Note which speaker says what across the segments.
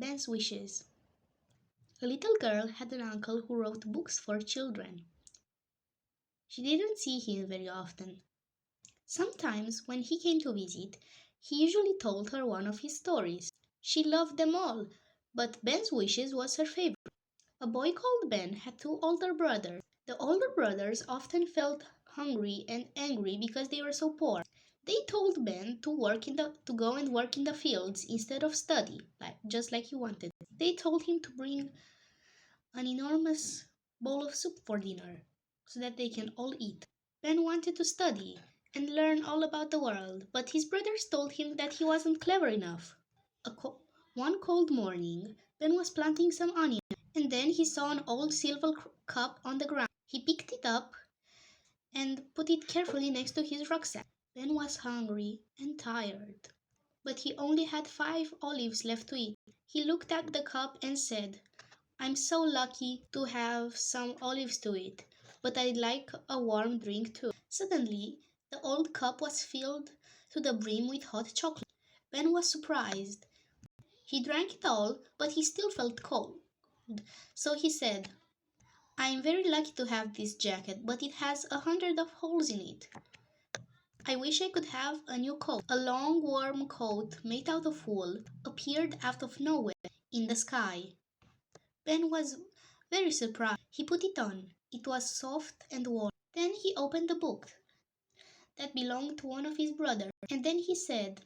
Speaker 1: Ben's wishes. A little girl had an uncle who wrote books for children. She didn't see him very often. Sometimes, when he came to visit, he usually told her one of his stories. She loved them all, but Ben's wishes was her favorite. A boy called Ben had two older brothers. The older brothers often felt hungry and angry because they were so poor. They told Ben to go and work in the fields instead of study, just like he wanted. They told him to bring an enormous bowl of soup for dinner so that they can all eat. Ben wanted to study and learn all about the world, but his brothers told him that he wasn't clever enough. One cold morning, Ben was planting some onions, and then he saw an old silver cup on the ground. He picked it up and put it carefully next to his rucksack. Ben was hungry and tired, but he only had 5 olives left to eat. He looked at the cup and said, "I'm so lucky to have some olives to eat, but I'd like a warm drink too." Suddenly, the old cup was filled to the brim with hot chocolate. Ben was surprised. He drank it all, but he still felt cold. So he said, "I'm very lucky to have this jacket, but it has 100 of holes in it. I wish I could have a new coat." A long, warm coat made out of wool appeared out of nowhere in the sky. Ben was very surprised. He put it on. It was soft and warm. Then he opened the book that belonged to one of his brothers, and then he said,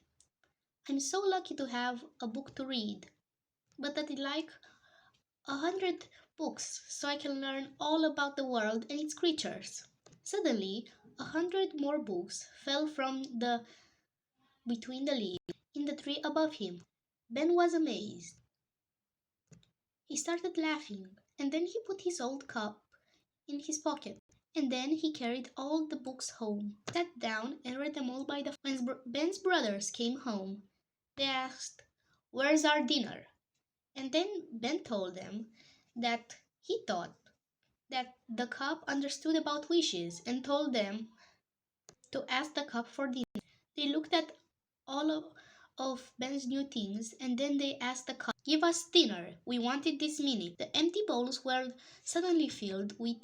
Speaker 1: "I'm so lucky to have a book to read, but I'd like 100 books so I can learn all about the world and its creatures." Suddenly, 100 more books fell from the between the leaves in the tree above him. Ben was amazed. He started laughing, and then he put his old cup in his pocket. And then he carried all the books home, sat down, and read them all by the fire. When Ben's brothers came home, they asked, "Where's our dinner?" And then Ben told them that he thought that the cup understood about wishes and told them to ask the cup for dinner. They looked at all of Ben's new things, and then they asked the cup, "Give us dinner. We want it this minute." The empty bowls were suddenly filled with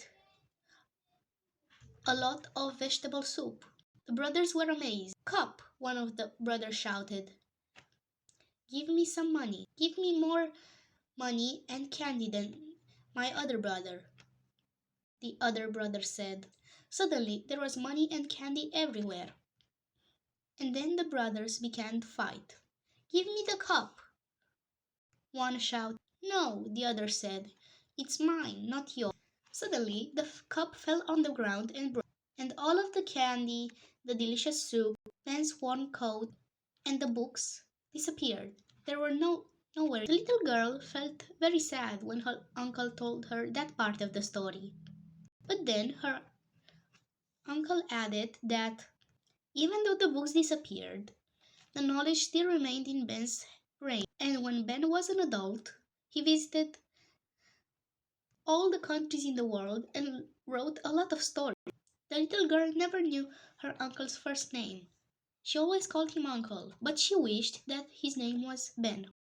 Speaker 1: a lot of vegetable soup. The brothers were amazed. "Cup," one of the brothers shouted, "give me some money. Give me more money and candy than my other brother," the other brother said. Suddenly, there was money and candy everywhere. And then the brothers began to fight. "Give me the cup," one shouted. "No," the other said. "It's mine, not yours." Suddenly, the cup fell on the ground and broke, and all of the candy, the delicious soup, Ben's warm coat, and the books disappeared. There were nowhere. The little girl felt very sad when her uncle told her that part of the story. But then her uncle added that even though the books disappeared, the knowledge still remained in Ben's brain. And when Ben was an adult, he visited all the countries in the world and wrote a lot of stories. The little girl never knew her uncle's first name. She always called him uncle, but she wished that his name was Ben.